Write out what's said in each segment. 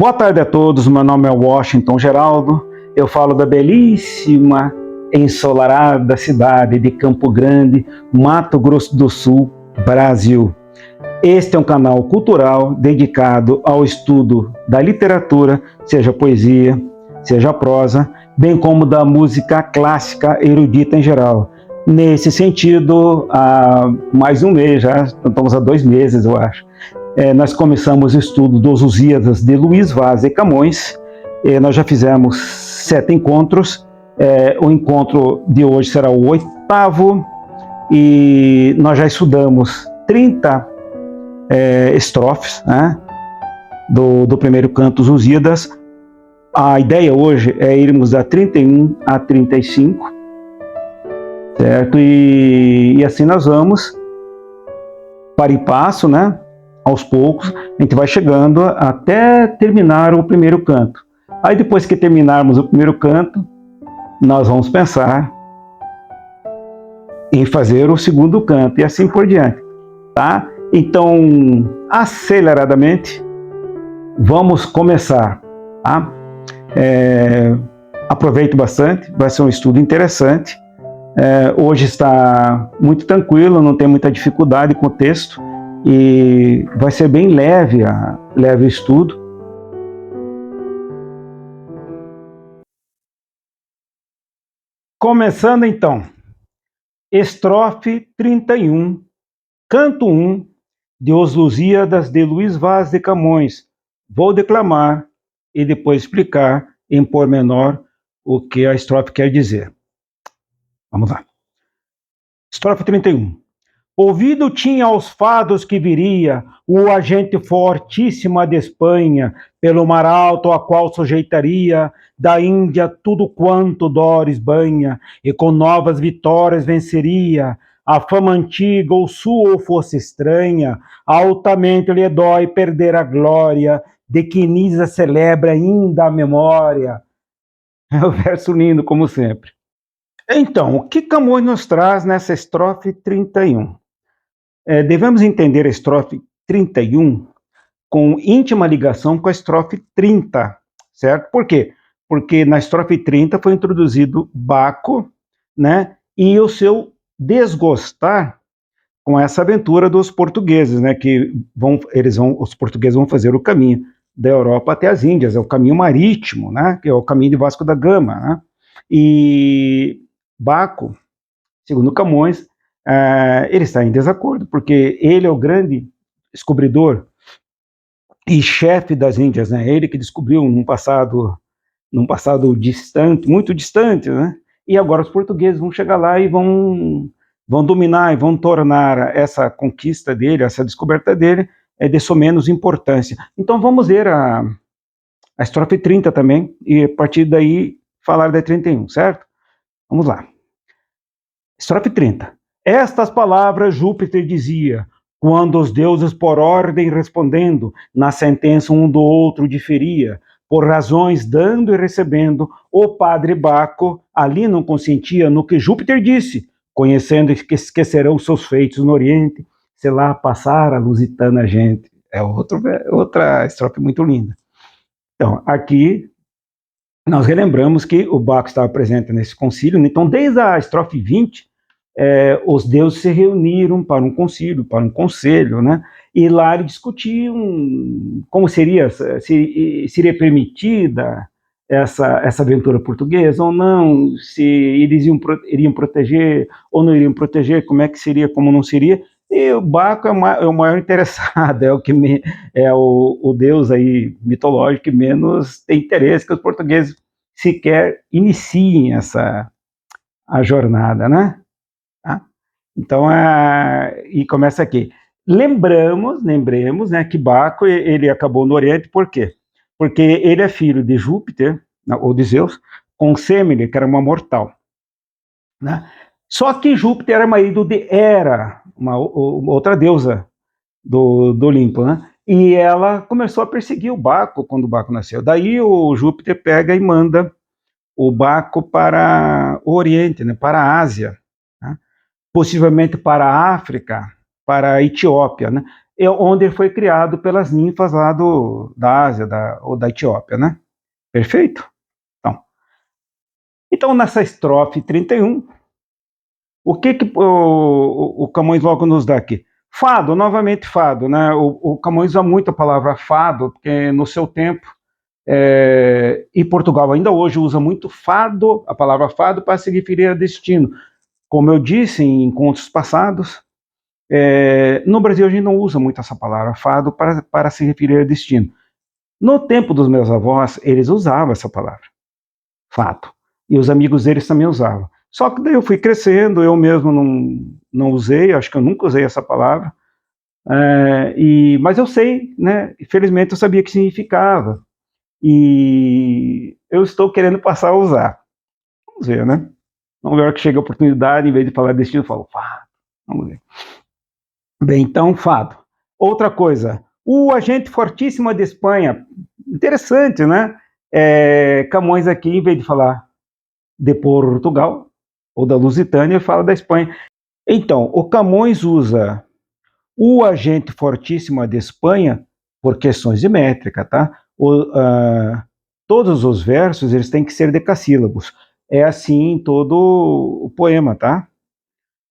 Boa tarde a todos, meu nome é Washington Geraldo, eu falo da belíssima, ensolarada cidade de Campo Grande, Mato Grosso do Sul, Brasil. Este é um canal cultural dedicado ao estudo da literatura, seja poesia, seja prosa, bem como da música clássica erudita em geral. Nesse sentido, há mais um mês, já estamos há 2 meses, eu acho, nós começamos o estudo dos Lusíadas de Luiz Vaz de Camões. Nós já fizemos 7 encontros. O encontro de hoje será o 8º e nós já estudamos 30 estrofes, né, do primeiro canto, Os Lusíadas. A ideia hoje é irmos da 31 a 35, certo? E assim nós vamos, para e passo, né? Aos poucos, a gente vai chegando até terminar o primeiro canto. Aí depois que terminarmos o primeiro canto, nós vamos pensar em fazer o segundo canto e assim por diante, tá? Então, aceleradamente, vamos começar, tá? Aproveite bastante, vai ser um estudo interessante. Hoje está muito tranquilo, não tem muita dificuldade com o texto e vai ser bem leve o estudo. Começando então, estrofe 31, canto 1, de Os Lusíadas de Luiz Vaz de Camões. Vou declamar e depois explicar em pormenor o que a estrofe quer dizer. Vamos lá. Estrofe 31. Ouvido tinha aos fados que viria o agente fortíssima de Espanha, pelo mar alto a qual sujeitaria da Índia tudo quanto Dores banha, e com novas vitórias venceria. A fama antiga ou sua ou fosse estranha, altamente lhe dói perder a glória, de que Nisa celebra ainda a memória. É o verso lindo, como sempre. Então, o que Camões nos traz nessa estrofe 31? Devemos entender a estrofe 31 com íntima ligação com a estrofe 30, certo? Por quê? Porque na estrofe 30 foi introduzido Baco, né? E o seu desgostar com essa aventura dos portugueses, né? Que os portugueses vão fazer o caminho da Europa até as Índias, é o caminho marítimo, né? Que é o caminho de Vasco da Gama, né? E Baco, segundo Camões, ele está em desacordo, porque ele é o grande descobridor e chefe das Índias, né? Ele que descobriu num passado distante, muito distante, né? E agora os portugueses vão chegar lá e vão dominar e vão tornar essa conquista dele, essa descoberta dele, de somenos importância. Então vamos ver a estrofe 30 também, e a partir daí falar da 31, certo? Vamos lá. Estrofe 30. Estas palavras Júpiter dizia, quando os deuses por ordem respondendo, na sentença um do outro diferia, por razões dando e recebendo, o padre Baco ali não consentia no que Júpiter disse, conhecendo que esquecerão seus feitos no Oriente, se lá passar a lusitana gente. É outra estrofe muito linda. Então, aqui nós relembramos que o Baco estava presente nesse concílio, então desde a estrofe 20, os deuses se reuniram para um concílio, para um conselho, né? E lá eles discutiam como seria permitida essa aventura portuguesa ou não, se eles iriam proteger ou não iriam proteger, como é que seria, como não seria. E o Baco é o maior interessado, é o deus aí mitológico que menos tem interesse que os portugueses sequer iniciem a jornada, né? Tá? Então, e começa aqui. Lembremos, né, que Baco ele acabou no Oriente, por quê? Porque ele é filho de Júpiter, ou de Zeus, com Semele, que era uma mortal. Né? Só que Júpiter era marido de Hera, uma outra deusa do Olimpo, né? E ela começou a perseguir o Baco quando o Baco nasceu. Daí o Júpiter pega e manda o Baco para o Oriente, né, para a Ásia, né? Possivelmente para a África, para a Etiópia, né? onde ele foi criado pelas ninfas lá da Ásia ou da Etiópia, né? Perfeito? Então, nessa estrofe 31, o que o Camões logo nos dá aqui? Fado, novamente fado, né? O Camões usa muito a palavra fado, porque no seu tempo, e Portugal ainda hoje usa muito fado, a palavra fado, para se referir a destino. Como eu disse em encontros passados, no Brasil a gente não usa muito essa palavra fado para se referir a destino. No tempo dos meus avós, eles usavam essa palavra, fado. E os amigos deles também usavam. Só que daí eu fui crescendo, eu mesmo não usei, acho que eu nunca usei essa palavra, mas eu sei, né? Infelizmente eu sabia o que significava. E eu estou querendo passar a usar. Vamos ver, né? Vamos ver a hora que chega a oportunidade, em vez de falar destino, eu falo fado. Vamos ver. Bem, então, fado. Outra coisa, o agente fortíssimo de Espanha. Interessante, né? Camões aqui, em vez de falar de Portugal ou da Lusitânia, fala da Espanha. Então, o Camões usa o agente fortíssimo de Espanha por questões de métrica, tá? Todos os versos eles têm que ser decassílabos. É assim em todo o poema, tá?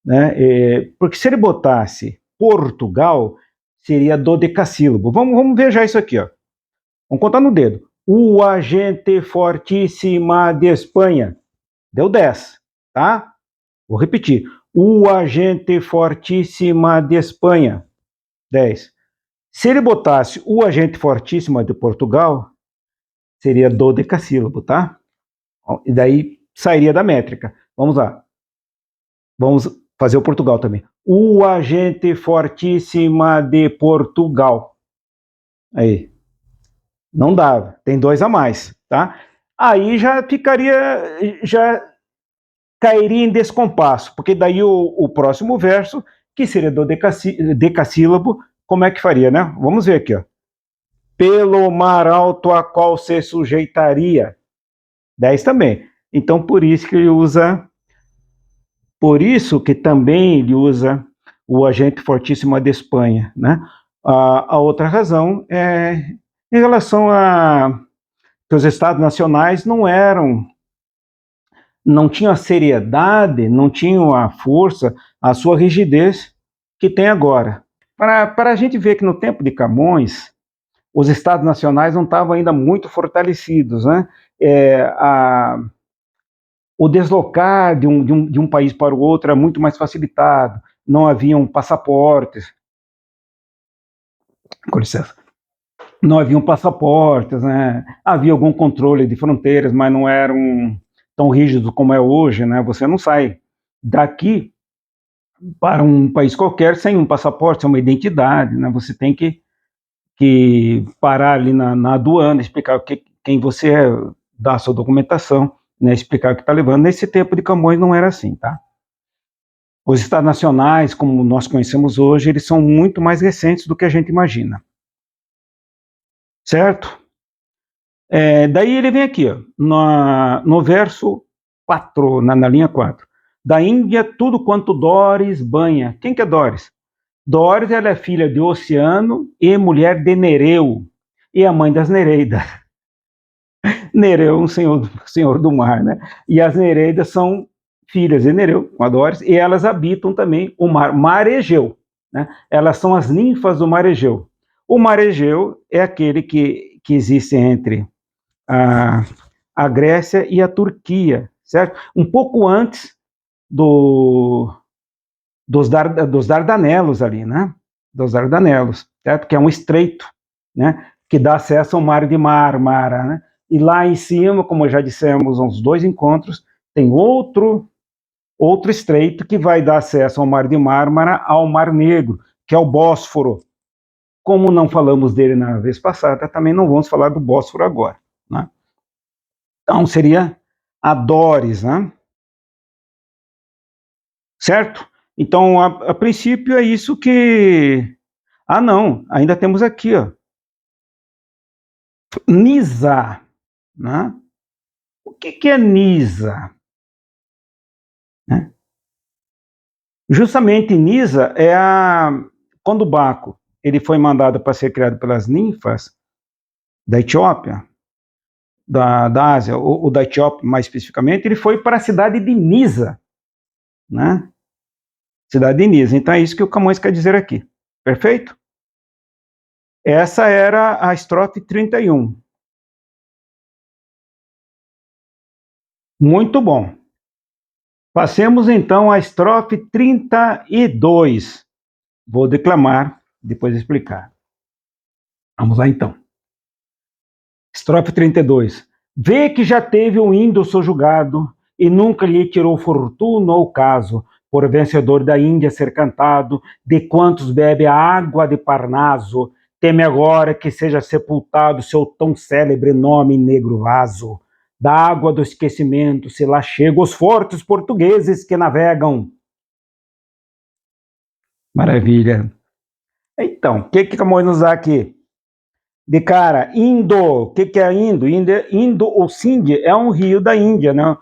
Né? Porque se ele botasse Portugal, seria dodecassílabo. Vamos ver já isso aqui, ó. Vamos contar no dedo. O agente fortíssima de Espanha. Deu 10, tá? Vou repetir. O agente fortíssima de Espanha. 10. Se ele botasse o agente fortíssima de Portugal, seria dodecassílabo, tá? E daí sairia da métrica. Vamos lá. Vamos fazer o Portugal também. O agente fortíssima de Portugal. Aí. Não dava. Tem 2 a mais, tá? Aí já cairia em descompasso, porque daí o próximo verso, que seria do decassílabo, como é que faria, né? Vamos ver aqui, ó. Pelo mar alto a qual se sujeitaria. 10 também. Então, por isso que ele usa, por isso que também ele usa o agente fortíssimo de Espanha, né? A outra razão é em relação a que os estados nacionais não tinham a seriedade, não tinham a força, a sua rigidez que tem agora. Para a gente ver que no tempo de Camões, os estados nacionais não estavam ainda muito fortalecidos, né? O deslocar de um país para o outro era muito mais facilitado, não haviam passaportes, com licença, não haviam passaportes, né? Havia algum controle de fronteiras, mas não eram tão rígidos como é hoje, né? Você não sai daqui para um país qualquer sem um passaporte, sem uma identidade, né? Você tem que parar ali na aduana, explicar quem você é, dar a sua documentação, né? Explicar o que está levando. Nesse tempo de Camões não era assim, tá? Os estados nacionais, como nós conhecemos hoje, eles são muito mais recentes do que a gente imagina. Certo? Daí ele vem aqui, ó, no verso 4, na linha 4. Da Índia, tudo quanto Dores banha. Quem que é Dores? Dores, ela é filha de Oceano e mulher de Nereu, e a mãe das Nereidas. Nereu, um senhor do mar, né? E as Nereidas são filhas de Nereu, com a Dores, e elas habitam também o mar Egeu, né? Elas são as ninfas do mar Egeu. O mar Egeu é aquele que existe entre a Grécia e a Turquia, certo? Um pouco antes dos Dardanelos ali, né? Dos Dardanelos, certo? Que é um estreito, né? Que dá acesso ao mar de Mármara, né? E lá em cima, como já dissemos uns 2 encontros, tem outro estreito que vai dar acesso ao mar de Mármara, ao Mar Negro, que é o Bósforo. Como não falamos dele na vez passada, também não vamos falar do Bósforo agora, né? Então seria a Dores, né? Certo? Então, a princípio é isso que... Ah, não, ainda temos aqui, ó. Nisa, né? O que é Nisa? Né? Justamente Nisa é quando Baco ele foi mandado para ser criado pelas ninfas da Etiópia, da Ásia, ou da Etiópia mais especificamente, ele foi para a cidade de Nisa, né? Cidade de Nisa. Então é isso que o Camões quer dizer aqui. Perfeito? Essa era a estrofe 31. Muito bom. Passemos então à estrofe 32. Vou declamar, depois explicar. Vamos lá então. Estrofe 32. Vê que já teve um índio sojugado, e nunca lhe tirou fortuna ou caso, por vencedor da Índia ser cantado, de quantos bebe a água de Parnaso, teme agora que seja sepultado seu tão célebre nome em negro vaso. Da água do esquecimento se lá chegam os fortes portugueses que navegam. Maravilha. Então, o que Camões nos dá aqui? De cara, Indo, o que é Indo? Indo ou Sindh é um rio da Índia, né?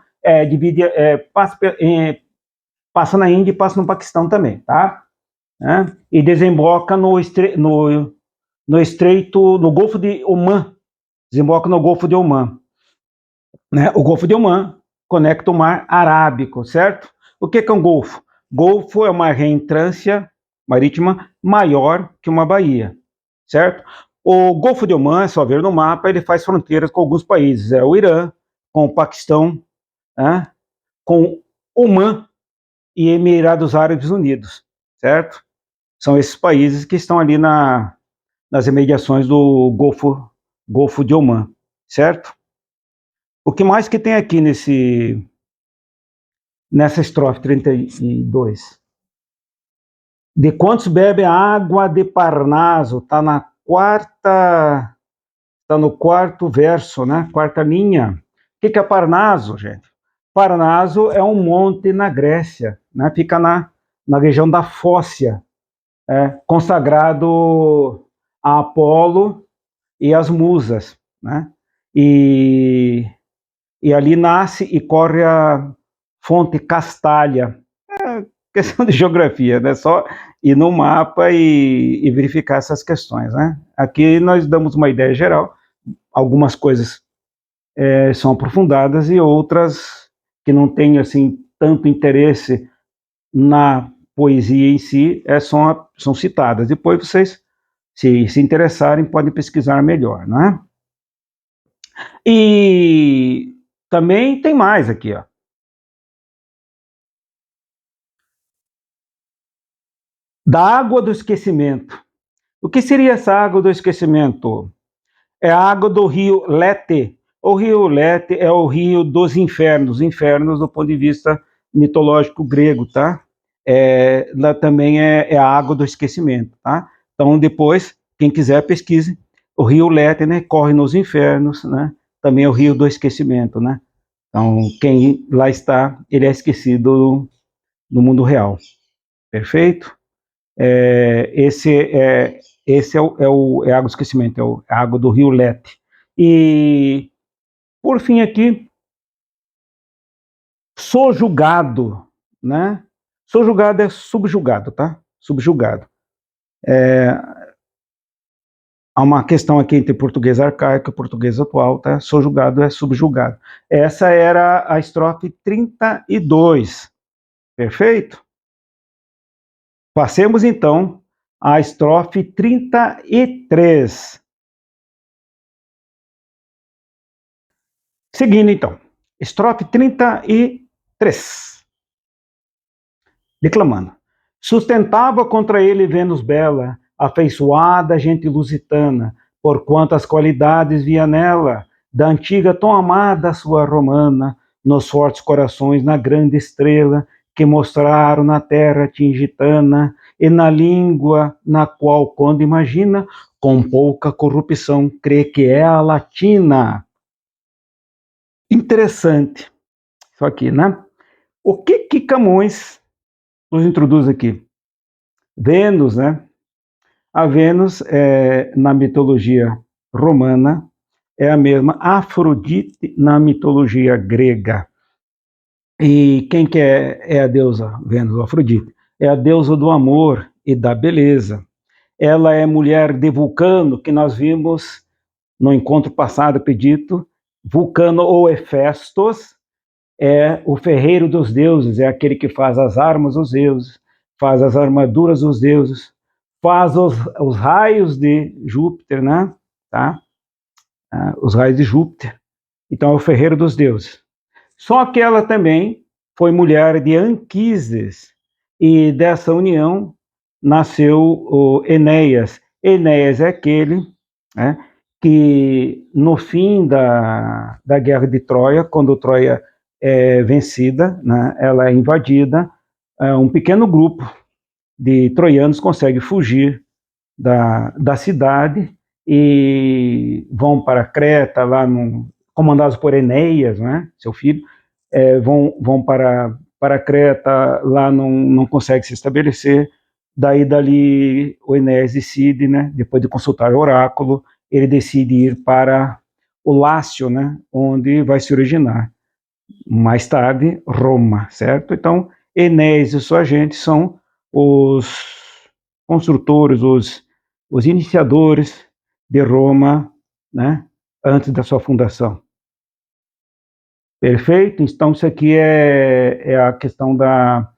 Passa na Índia e passa no Paquistão também, tá? E desemboca no estreito, no Golfo de Omã, desemboca no Golfo de Omã, né? O Golfo de Omã conecta o Mar Arábico, certo? O que é um golfo? Golfo é uma reentrância marítima maior que uma baía, certo? O Golfo de Omã, é só ver no mapa, ele faz fronteiras com alguns países, o Irã, com o Paquistão, com Omã e Emirados Árabes Unidos, certo? São esses países que estão ali nas imediações do Golfo de Omã, certo? O que mais que tem aqui nessa estrofe 32? De quantos bebe a água de Parnaso? Está no quarto verso, né? Quarta linha. O que é Parnaso, gente? Parnaso é um monte na Grécia, né? Fica na região da Fócia, consagrado a Apolo e as musas, né? E ali nasce e corre a fonte Castalha. Questão de geografia, né? Só ir no mapa e verificar essas questões, né? Aqui nós damos uma ideia geral, algumas coisas são aprofundadas e outras que não têm assim tanto interesse na poesia em si são citadas. Depois vocês, se interessarem, podem pesquisar melhor, né? E também tem mais aqui, ó. Da água do esquecimento. O que seria essa água do esquecimento? É a água do rio Lete. O rio Lete é o rio dos infernos, infernos do ponto de vista mitológico grego, tá? Lá também é a água do esquecimento, tá? Então depois, quem quiser pesquise, o rio Lete, né, corre nos infernos, né? Também é o rio do esquecimento, né? Então quem lá está, ele é esquecido no mundo real. Perfeito? Esse é a água do esquecimento, é a água do rio Lete. E, por fim aqui, sojugado, né? Sojugado é subjugado, tá? Subjugado. Há uma questão aqui entre português arcaico e português atual, tá? Sojugado é subjugado. Essa era a estrofe 32. Perfeito? Passemos, então, à estrofe 33. Seguindo, então. Estrofe 33. Declamando. Sustentava contra ele Vênus bela, afeiçoada gente lusitana, por quantas qualidades via nela, da antiga tão amada sua romana, nos fortes corações, na grande estrela, que mostraram na terra tingitana, e na língua na qual, quando imagina, com pouca corrupção, crê que é a latina. Interessante isso aqui, né? O que Camões nos introduz aqui? Vênus, né? A Vênus, na mitologia romana, é a mesma Afrodite na mitologia grega. E quem que é a deusa Vênus, Afrodite? É a deusa do amor e da beleza. ela é mulher de Vulcano, que nós vimos no encontro passado, acredito. Vulcano ou Hefestos é o ferreiro dos deuses, é aquele que faz as armas dos deuses, faz as armaduras dos deuses, faz os raios de Júpiter, né? Tá? Os raios de Júpiter. Então é o ferreiro dos deuses. Só que ela também foi mulher de Anquises, e dessa união nasceu o Enéas. Enéas é aquele, né, que no fim da guerra de Troia, quando Troia é vencida, né, ela é invadida, um pequeno grupo de troianos consegue fugir da cidade e vão para Creta, lá comandados por Enéas, né, seu filho, vão para Creta, lá não consegue se estabelecer. Dali o Enéas decide, né, depois de consultar o oráculo, ele decide ir para o Lácio, né, onde vai se originar mais tarde Roma, certo? Então Enéas e sua gente são os construtores, os iniciadores de Roma, né, antes da sua fundação. Perfeito? Então isso aqui é a questão da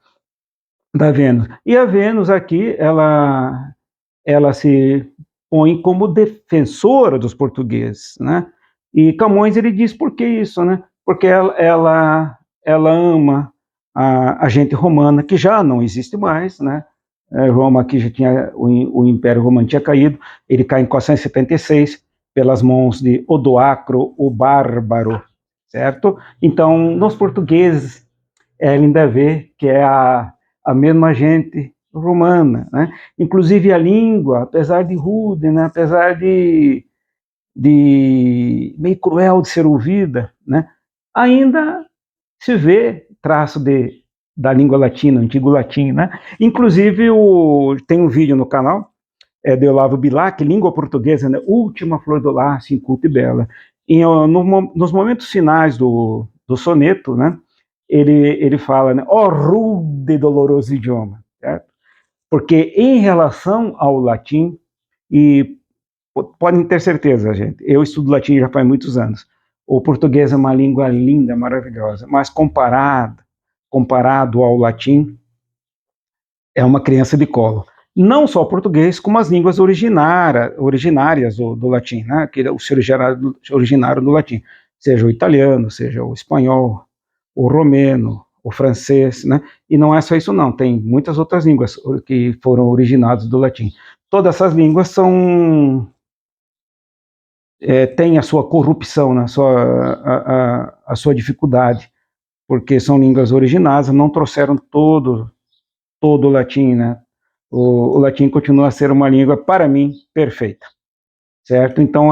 Vênus. E a Vênus aqui, ela se põe como defensora dos portugueses, né? E Camões, ele diz por que isso, né? Porque ela ama a gente romana, que já não existe mais, né? Roma aqui já tinha, o Império Romano tinha caído, ele cai em 476 pelas mãos de Odoacro, o Bárbaro, certo? Então, nos portugueses, ela ainda vê que é a mesma gente romana, né? Inclusive a língua, apesar de rude, né? Apesar de meio cruel de ser ouvida, né? Ainda se vê traço da língua latina, antigo latim, né? Inclusive tem um vídeo no canal de Olavo Bilac, Língua Portuguesa, né? Última flor do laço, inculta e bela. Nos momentos finais do soneto, né? Ele fala, né? Ó rude e doloroso idioma, certo? Porque em relação ao latim, e podem ter certeza, gente, eu estudo latim já faz muitos anos, o português é uma língua linda, maravilhosa, mas comparado ao latim, é uma criança de colo. Não só o português, como as línguas originárias do latim, né? Que se originaram do latim, seja o italiano, seja o espanhol, o romeno, o francês, né? E não é só isso não, tem muitas outras línguas que foram originadas do latim. Todas essas línguas têm a sua corrupção, né? a sua dificuldade, porque são línguas originadas, não trouxeram todo o latim, né? O latim continua a ser uma língua, para mim, perfeita, certo? Então,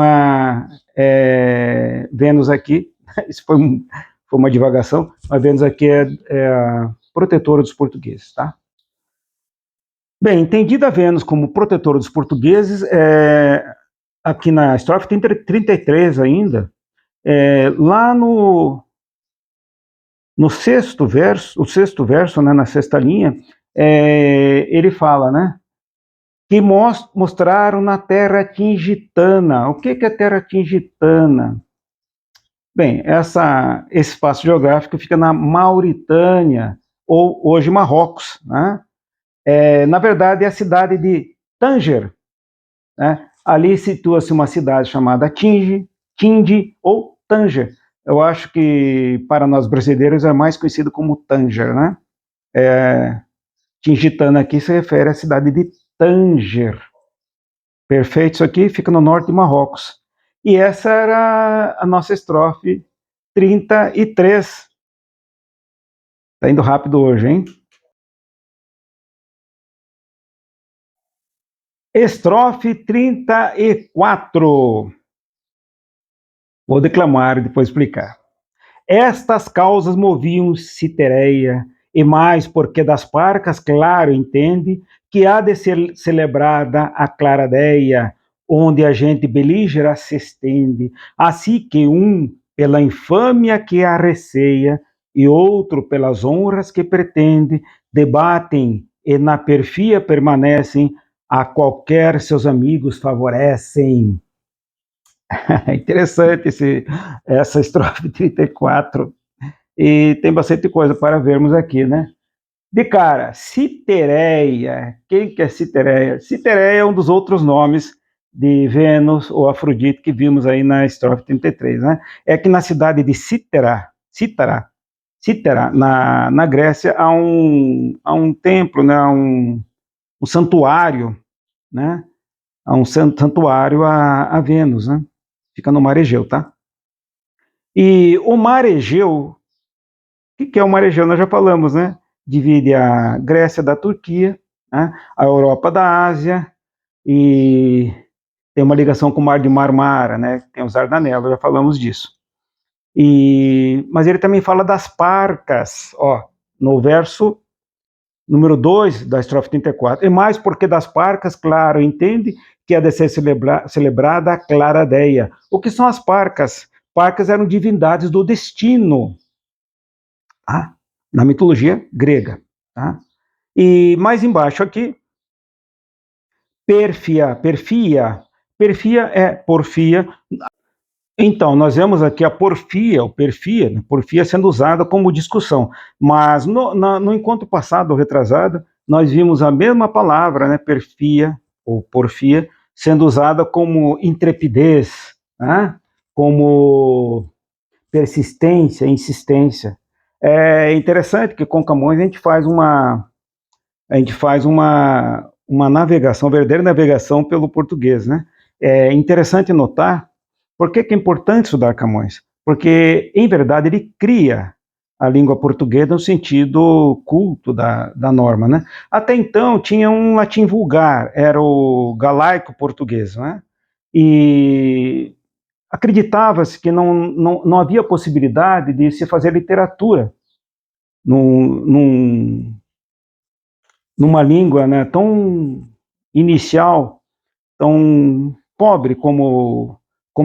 Vênus aqui, isso foi uma divagação, mas Vênus aqui é a protetora dos portugueses, tá? Bem, entendida a Vênus como protetora dos portugueses, aqui na estrofe tem 33 ainda, lá no sexto verso, né, na sexta linha, ele fala, né, que mostraram na terra tingitana. O que é terra tingitana? Bem, esse espaço geográfico fica na Mauritânia, ou hoje Marrocos, né? Na verdade, é a cidade de Tanger, né? Ali situa-se uma cidade chamada Tindi ou Tanger. Eu acho que para nós brasileiros é mais conhecido como Tanger, né? Tingitana aqui se refere à cidade de Tanger. Perfeito, isso aqui fica no norte de Marrocos. E essa era a nossa estrofe 33. Tá indo rápido hoje, hein? Estrofe 34. Vou declamar e depois explicar. Estas causas moviam Citereia, e mais porque das parcas claro entende que há de ser celebrada a claradeia, onde a gente belígera se estende, assim que um pela infâmia que a receia, e outro pelas honras que pretende, debatem e na perfia permanecem, a qualquer seus amigos favorecem. É interessante essa estrofe 34, e tem bastante coisa para vermos aqui, né? De cara, Citereia. Quem que é Citereia? Citereia é um dos outros nomes de Vênus ou Afrodite que vimos aí na estrofe 33, né? É que na cidade de Cítera, na Grécia, há um templo, né? Um santuário, né? Há um santuário a Vênus, né? Fica no Mar Egeu, tá? E o Mar Egeu, o que é o Mar Egeu? Nós já falamos, né? Divide a Grécia da Turquia, né? A Europa da Ásia, e tem uma ligação com o Mar de Marmara, né? Tem os Dardanelos, já falamos disso. Mas ele também fala das Parcas, ó, no verso número 2 da estrofe 34. E mais porque das Parcas, claro, entende que há de ser celebrada a Claradeia. O que são as Parcas? Parcas eram divindades do destino, tá? Na mitologia grega. Tá? E mais embaixo aqui, perfia é porfia. Então, nós vemos aqui a porfia, porfia sendo usada como discussão, mas no encontro passado, ou retrasado, nós vimos a mesma palavra, né, perfia, ou porfia, sendo usada como intrepidez, né, como persistência, insistência. É interessante que com Camões a gente faz uma navegação, verdadeira navegação pelo português, né? É interessante notar por que é importante estudar Camões, porque, em verdade, ele cria a língua portuguesa no sentido culto da norma, né? Até então, tinha um latim vulgar, era o galaico português, né? E acreditava-se que não havia possibilidade de se fazer literatura num, num, numa língua, né, tão inicial, tão pobre como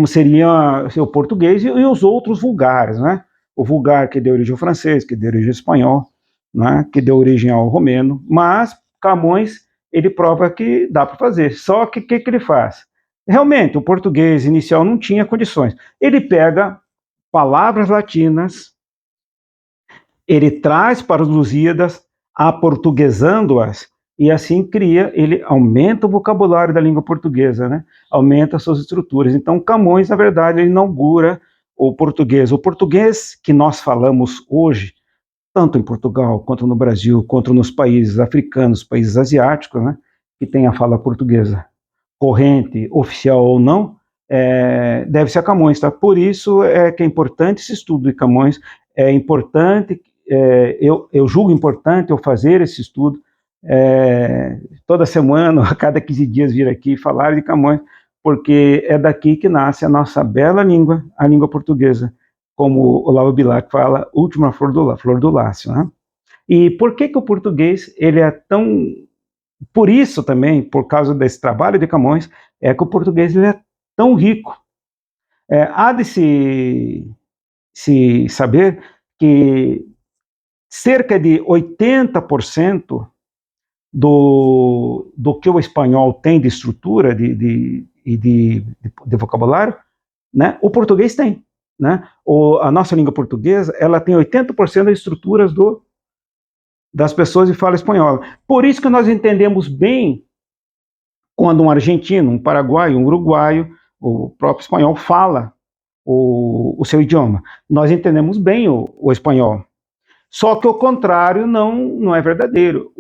seria o português e os outros vulgares, né? O vulgar que deu origem ao francês, que deu origem ao espanhol, né? Que deu origem ao romeno, mas Camões ele prova que dá para fazer. Só que o que ele faz? Realmente, o português inicial não tinha condições. Ele pega palavras latinas, ele traz para os Lusíadas, aportuguesando-as, e assim ele aumenta o vocabulário da língua portuguesa, né? Aumenta as suas estruturas. Então, Camões, na verdade, ele inaugura o português. O português que nós falamos hoje, tanto em Portugal, quanto no Brasil, quanto nos países africanos, países asiáticos, né? Que tem a fala portuguesa corrente, oficial ou não, deve-se a Camões, tá? Por isso é que é importante esse estudo de Camões, é importante, eu julgo importante eu fazer esse estudo, toda semana, a cada 15 dias vir aqui falar de Camões, porque é daqui que nasce a nossa bela língua, a língua portuguesa, como o Olavo Bilac fala, última flor do lácio, né? E por que o português ele é tão... Por isso também, por causa desse trabalho de Camões, é que o português ele é tão rico. Há de se saber que cerca de 80% do que o espanhol tem de estrutura de vocabulário, né, o português tem. Né? A nossa língua portuguesa ela tem 80% das estruturas das pessoas de fala espanhola. Por isso que nós entendemos bem quando um argentino, um paraguaio, um uruguaio, o próprio espanhol fala o seu idioma. Nós entendemos bem o espanhol. Só que o contrário não é verdadeiro.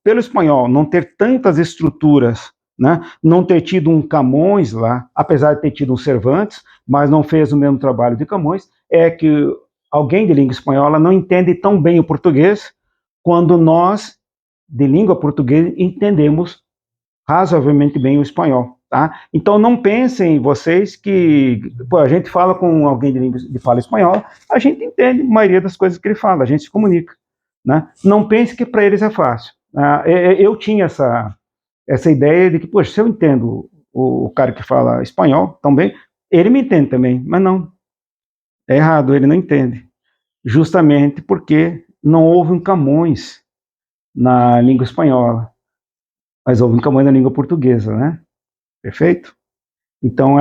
Pelo espanhol não ter tantas estruturas, né, não ter tido um Camões lá, apesar de ter tido um Cervantes, mas não fez o mesmo trabalho de Camões, é que alguém de língua espanhola não entende tão bem o português quando nós, de língua portuguesa, entendemos razoavelmente bem o espanhol, tá? Então não pensem vocês que a gente fala com alguém de fala espanhola, a gente entende a maioria das coisas que ele fala, a gente se comunica, né? Não pense que para eles é fácil. Eu tinha essa ideia de que, poxa, se eu entendo o cara que fala espanhol também, ele me entende também, mas não, é errado, ele não entende, justamente porque não houve um Camões na língua espanhola. mas ouvindo Camões na língua portuguesa, né? Perfeito? Então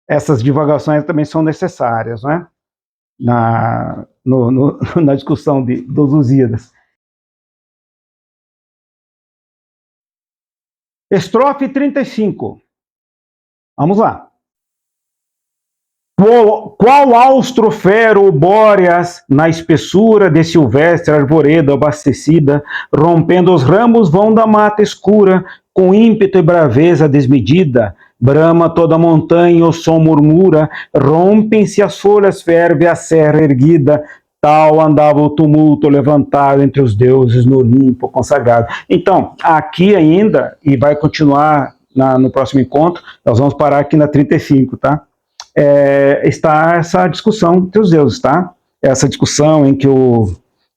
essas divagações também são necessárias, né? Na discussão dos Lusíadas. Estrofe 35. Vamos lá. Qual austro fero bóreas na espessura de silvestre arvoredo abastecida, rompendo os ramos vão da mata escura, com ímpeto e braveza desmedida, brama toda a montanha, o som murmura, rompem-se as folhas, ferve a serra erguida, tal andava o tumulto levantado entre os deuses no Olimpo consagrado. Então, aqui ainda, e vai continuar no próximo encontro, nós vamos parar aqui na 35, tá? Está essa discussão entre os deuses, tá? Essa discussão em que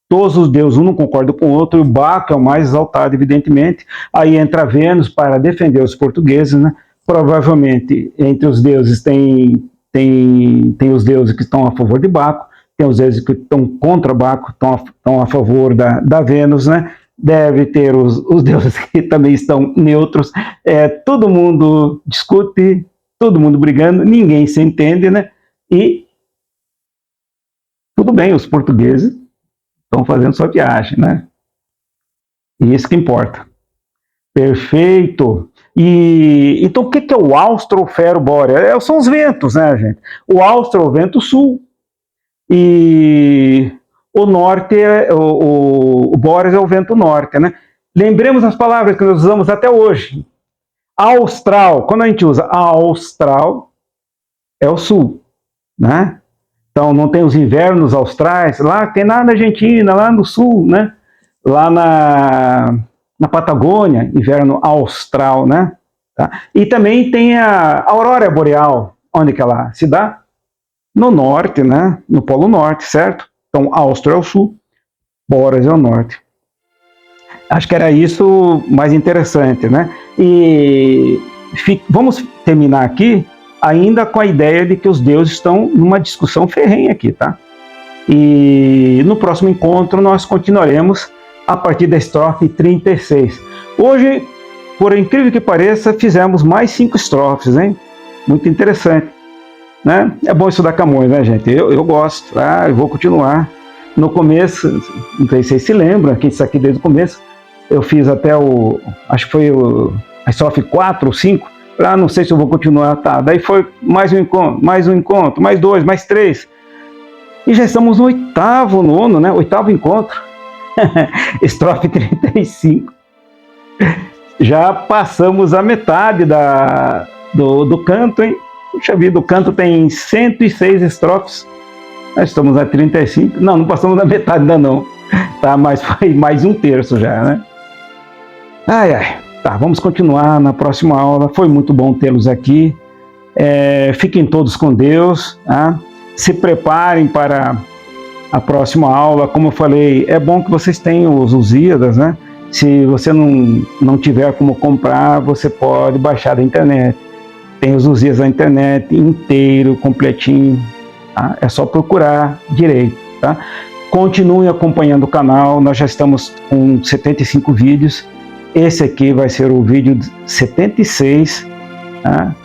todos os deuses, um não concorda com o outro, e o Baco é o mais exaltado, evidentemente. Aí entra Vênus para defender os portugueses, né? Provavelmente, entre os deuses tem os deuses que estão a favor de Baco, tem os deuses que estão contra Baco, estão a favor da Vênus, né? Deve ter os deuses que também estão neutros. Todo mundo discute, todo mundo brigando, ninguém se entende, né? E tudo bem, os portugueses estão fazendo sua viagem, né? E isso que importa. Perfeito. Então, o que é o austro fero bórea? São os ventos, né, gente? O austro é o vento sul. E o norte, o bóreas é o vento norte, né? Lembremos as palavras que nós usamos até hoje. Austral, quando a gente usa austral, é o sul, né? Então, não tem os invernos austrais, lá tem lá na Argentina, lá no sul, né? Lá na Patagônia, inverno austral, né? Tá? E também tem a aurora boreal, onde que ela se dá? No norte, né? No Polo Norte, certo? Então, austro é o sul, bóreas é o norte. Acho que era isso mais interessante, né? E vamos terminar aqui ainda com a ideia de que os deuses estão numa discussão ferrenha aqui, tá? E no próximo encontro nós continuaremos a partir da estrofe 36. Hoje, por incrível que pareça, fizemos mais 5 estrofes, hein? Muito interessante, né? É bom estudar Camões, né, gente? Eu gosto, tá? Eu vou continuar. No começo, não sei se vocês se lembram, quem está aqui desde o começo, eu fiz até acho que foi a estrofe 4 ou 5, não sei se eu vou continuar, tá? Daí foi mais um encontro, mais 2, mais 3. E já estamos no nono, né? 8º encontro. Estrofe 35. Já passamos a metade do canto, hein? Puxa vida, o canto tem 106 estrofes. Nós estamos na 35. Não passamos da metade ainda não. Tá? Mas foi mais 1/3 já, né? Tá, vamos continuar na próxima aula. Foi muito bom tê-los aqui. Fiquem todos com Deus, tá? Se preparem para a próxima aula. Como eu falei, é bom que vocês tenham os Lusíadas, né? Se você não tiver como comprar, você pode baixar da internet. Tem os Lusíadas na internet, inteiro, completinho. Tá? É só procurar direito, tá? Continuem acompanhando o canal. Nós já estamos com 75 vídeos. Esse aqui vai ser o vídeo 76, tá?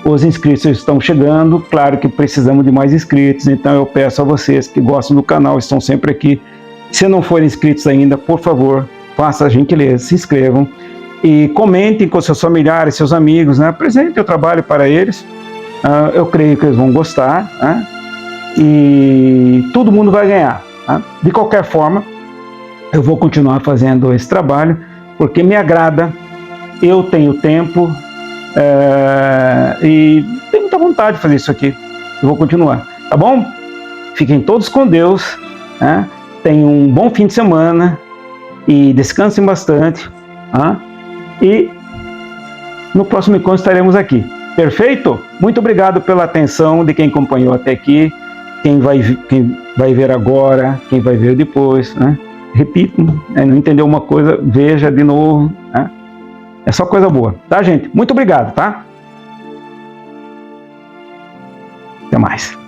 Os inscritos estão chegando, claro que precisamos de mais inscritos, então eu peço a vocês que gostam do canal, estão sempre aqui. Se não forem inscritos ainda, por favor, façam a gentileza, se inscrevam e comentem com seus familiares, seus amigos, né? Apresentem o trabalho para eles, eu creio que eles vão gostar, né? E todo mundo vai ganhar, tá? De qualquer forma, eu vou continuar fazendo esse trabalho, porque me agrada, eu tenho tempo e tenho muita vontade de fazer isso aqui. Eu vou continuar, tá bom? Fiquem todos com Deus, né? Tenham um bom fim de semana e descansem bastante, tá? E no próximo encontro estaremos aqui. Perfeito? Muito obrigado pela atenção de quem acompanhou até aqui, quem vai ver agora, quem vai ver depois, né? Repito, não entendeu uma coisa, veja de novo, né? É só coisa boa, tá, gente? Muito obrigado, tá? Até mais.